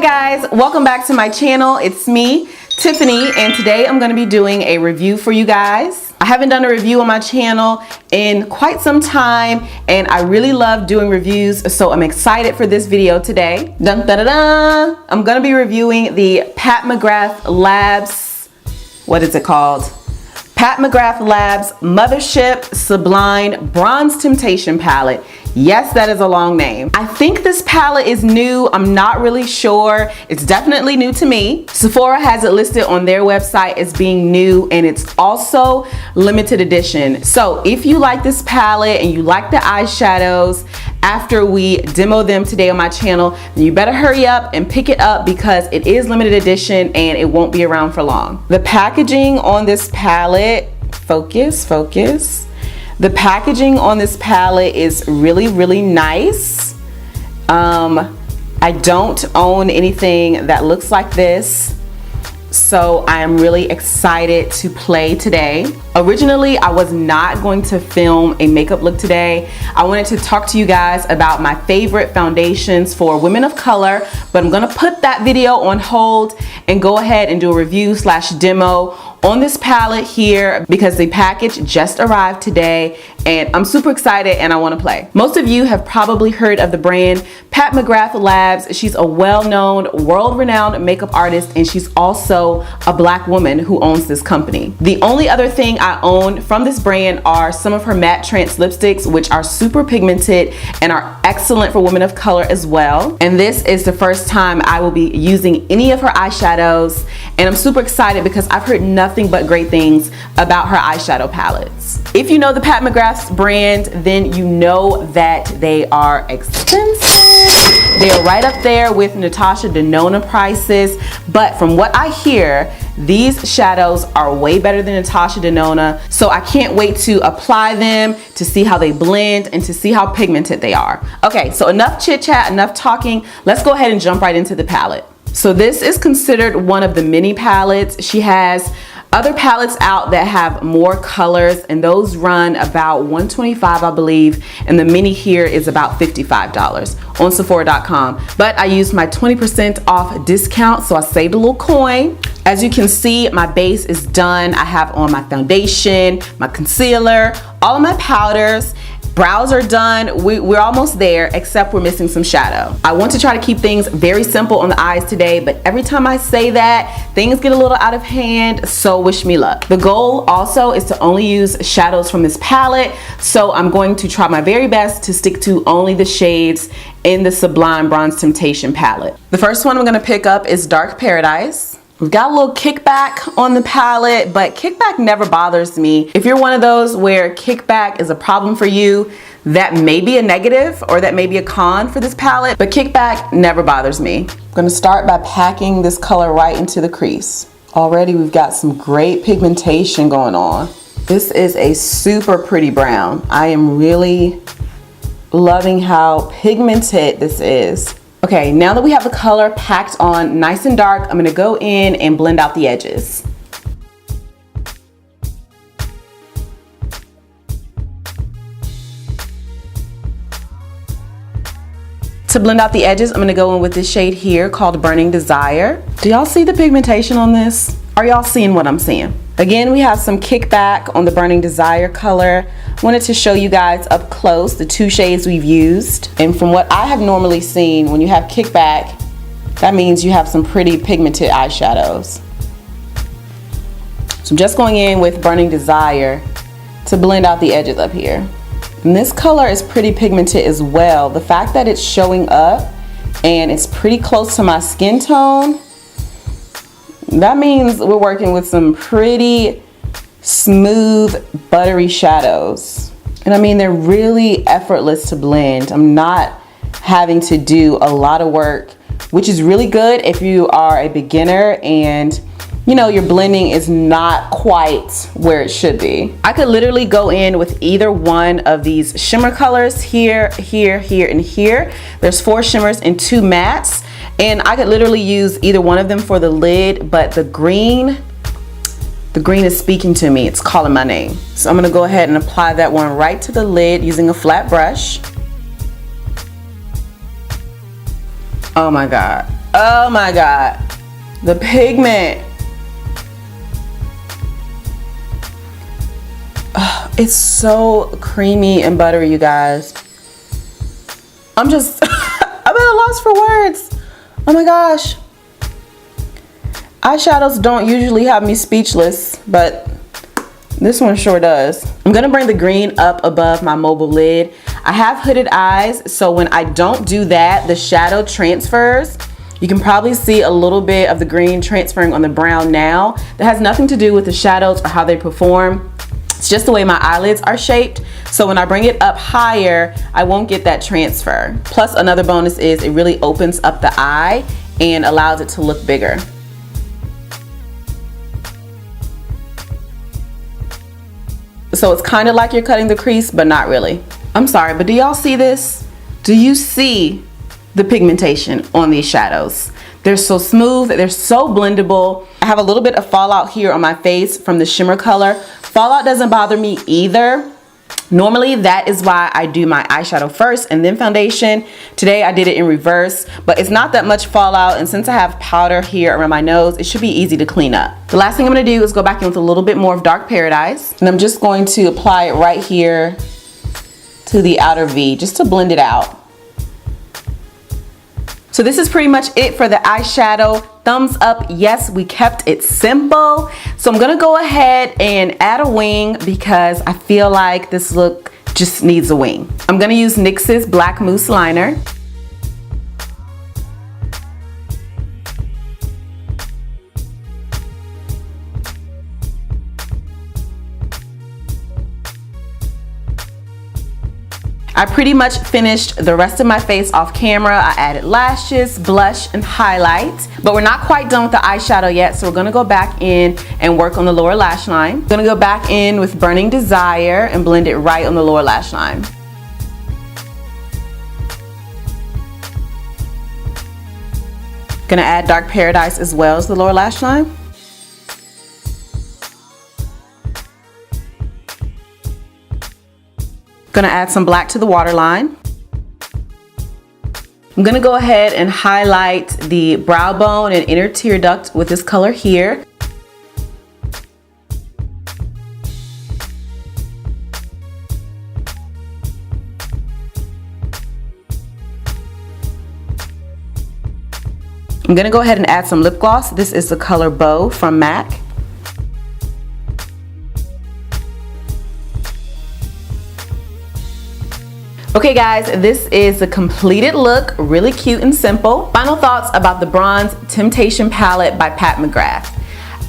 Hi guys, welcome back to my channel. It's me, Tiffany, and today I'm going to be doing a review for you guys. I haven't done a review on my channel in quite some time, and I really love doing reviews, so I'm excited for this video today. Dun, dun, dun, dun. I'm going to be reviewing the Pat McGrath Labs, what is it called? Pat McGrath Labs Mothership Sublime Bronze Temptation Palette. Yes, that is a long name. I think this palette is new. I'm not really sure. It's definitely new to me. Sephora has it listed on their website as being new, and it's also limited edition. So if you like this palette and you like the eyeshadows after we demo them today on my channel, then you better hurry up and pick it up because it is limited edition and it won't be around for long. The packaging on this palette, focus. The packaging on this palette is really nice. I don't own anything that looks like this, so I am really excited to play today. Originally, I was not going to film a makeup look today. I wanted to talk to you guys about my favorite foundations for women of color, but I'm gonna put that video on hold and go ahead and do a review / demo on this palette here because the package just arrived today and I'm super excited and I want to play. Most of you have probably heard of the brand Pat McGrath Labs. She's a well-known, world-renowned makeup artist, and she's also a black woman who owns this company. The only other thing I own from this brand are some of her matte trance lipsticks, which are super pigmented and are excellent for women of color as well. And this is the first time I will be using any of her eyeshadows, and I'm super excited because I've heard nothing but great things about her eyeshadow palettes. If you know the Pat McGrath brand, then you know that they are expensive. They are right up there with Natasha Denona prices, but from what I hear, these shadows are way better than Natasha Denona, so I can't wait to apply them to see how they blend and to see how pigmented they are. Okay, so enough chit chat, enough talking. Let's go ahead and jump right into the palette. So this is considered one of the mini palettes. She has other palettes out that have more colors, and those run about $125, I believe, and the mini here is about $55 on Sephora.com. But I used my 20% off discount, so I saved a little coin. As you can see, my base is done. I have on my foundation, my concealer, all of my powders. Brows are done. We're almost there, except we're missing some shadow. I want to try to keep things very simple on the eyes today, but every time I say that, things get a little out of hand, so wish me luck. The goal also is to only use shadows from this palette, so I'm going to try my very best to stick to only the shades in the Sublime Bronze Temptation palette. The first one I'm gonna pick up is Dark Paradise. We've got a little kickback on the palette, but kickback never bothers me. If you're one of those where kickback is a problem for you, that may be a negative or that may be a con for this palette, but kickback never bothers me. I'm gonna start by packing this color right into the crease. Already we've got some great pigmentation going on. This is a super pretty brown. I am really loving how pigmented this is. Okay, now that we have the color packed on nice and dark, I'm gonna go in and blend out the edges. To blend out the edges, I'm gonna go in with this shade here called Burning Desire. Do y'all see the pigmentation on this? Are y'all seeing what I'm seeing? Again, we have some kickback on the Burning Desire color. Wanted to show you guys up close the two shades we've used. And from what I have normally seen, when you have kickback, that means you have some pretty pigmented eyeshadows. So I'm just going in with Burning Desire to blend out the edges up here. And this color is pretty pigmented as well. The fact that it's showing up and it's pretty close to my skin tone, that means we're working with some pretty smooth, buttery shadows. And I mean, they're really effortless to blend. I'm not having to do a lot of work, which is really good if you are a beginner and you know your blending is not quite where it should be. I could literally go in with either one of these shimmer colors here, here, and here. There's 4 shimmers and 2 mattes, and I could literally use either one of them for the lid, but the green is speaking to me. It's calling my name. So I'm gonna go ahead and apply that one right to the lid using a flat brush. Oh my God. Oh my God. The pigment. Oh, it's so creamy and buttery, you guys. I'm at a loss for words. Oh my gosh. Eyeshadows don't usually have me speechless, but this one sure does. I'm gonna bring the green up above my mobile lid. I have hooded eyes, so when I don't do that, the shadow transfers. You can probably see a little bit of the green transferring on the brown now. That has nothing to do with the shadows or how they perform. It's just the way my eyelids are shaped. So when I bring it up higher, I won't get that transfer. Plus, another bonus is it really opens up the eye and allows it to look bigger. So it's kind of like you're cutting the crease, but not really. I'm sorry, but do y'all see this? Do you see the pigmentation on these shadows? They're so smooth, they're so blendable. I have a little bit of fallout here on my face from the shimmer color. Fallout doesn't bother me either. Normally, that is why I do my eyeshadow first and then foundation. Today, I did it in reverse, but it's not that much fallout, and since I have powder here around my nose, it should be easy to clean up. The last thing I'm gonna do is go back in with a little bit more of Dark Paradise, and I'm just going to apply it right here to the outer V, just to blend it out. So this is pretty much it for the eyeshadow. Thumbs up, yes, we kept it simple. So I'm gonna go ahead and add a wing because I feel like this look just needs a wing. I'm gonna use NYX's Black Mousse Liner. I pretty much finished the rest of my face off camera. I added lashes, blush, and highlight, but we're not quite done with the eyeshadow yet, so we're gonna go back in and work on the lower lash line. I'm gonna go back in with Burning Desire and blend it right on the lower lash line. Gonna add Dark Paradise as well as the lower lash line. Gonna add some black to the waterline. I'm gonna go ahead and highlight the brow bone and inner tear duct with this color here. I'm gonna go ahead and add some lip gloss. This is the color Beaux from MAC. Okay guys, this is the completed look, really cute and simple. Final thoughts about the Bronze Temptation palette by Pat McGrath.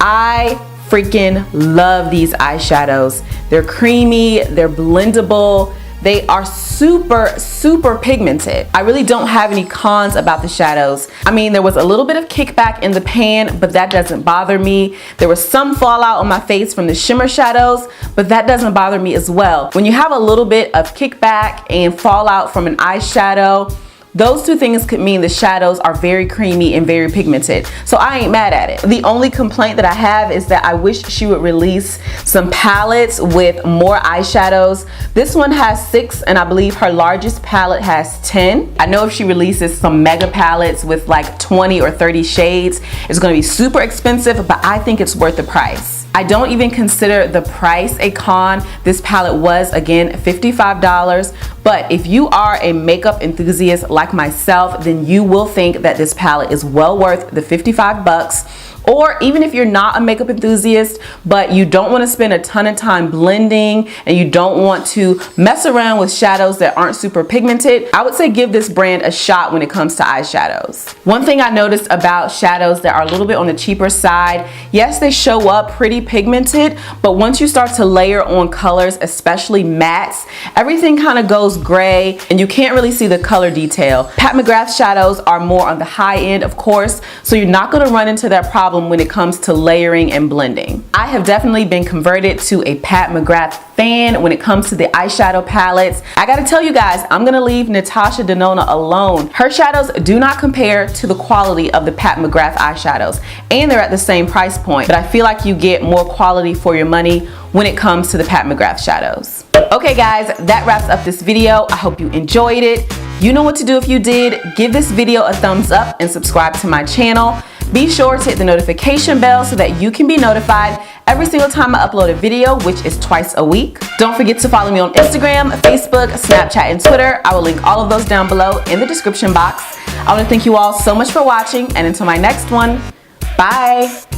I freaking love these eyeshadows. They're creamy, they're blendable, they are super pigmented. I really don't have any cons about the shadows. I mean, there was a little bit of kickback in the pan, but that doesn't bother me. There was some fallout on my face from the shimmer shadows, but that doesn't bother me as well. When you have a little bit of kickback and fallout from an eyeshadow, those two things could mean the shadows are very creamy and very pigmented. So I ain't mad at it. The only complaint that I have is that I wish she would release some palettes with more eyeshadows. This one has 6 and I believe her largest palette has 10. I know if she releases some mega palettes with like 20 or 30 shades, it's gonna be super expensive, but I think it's worth the price. I don't even consider the price a con. This palette was, again, $55. But if you are a makeup enthusiast like myself, then you will think that this palette is well worth the 55 bucks. Or even if you're not a makeup enthusiast, but you don't want to spend a ton of time blending and you don't want to mess around with shadows that aren't super pigmented, I would say give this brand a shot when it comes to eyeshadows. One thing I noticed about shadows that are a little bit on the cheaper side, yes, they show up pretty pigmented, but once you start to layer on colors, especially mattes, everything kind of goes gray and you can't really see the color detail. Pat McGrath shadows are more on the high end, of course, so you're not going to run into that problem when it comes to layering and blending. I have definitely been converted to a Pat McGrath fan when it comes to the eyeshadow palettes. I gotta tell you guys, I'm gonna leave Natasha Denona alone. Her shadows do not compare to the quality of the Pat McGrath eyeshadows, and they're at the same price point, but I feel like you get more quality for your money when it comes to the Pat McGrath shadows. Okay guys, that wraps up this video. I hope you enjoyed it. You know what to do if you did. Give this video a thumbs up and subscribe to my channel. Be sure to hit the notification bell so that you can be notified every single time I upload a video, which is twice a week. Don't forget to follow me on Instagram, Facebook, Snapchat, and Twitter. I will link all of those down below in the description box. I want to thank you all so much for watching, and until my next one, bye!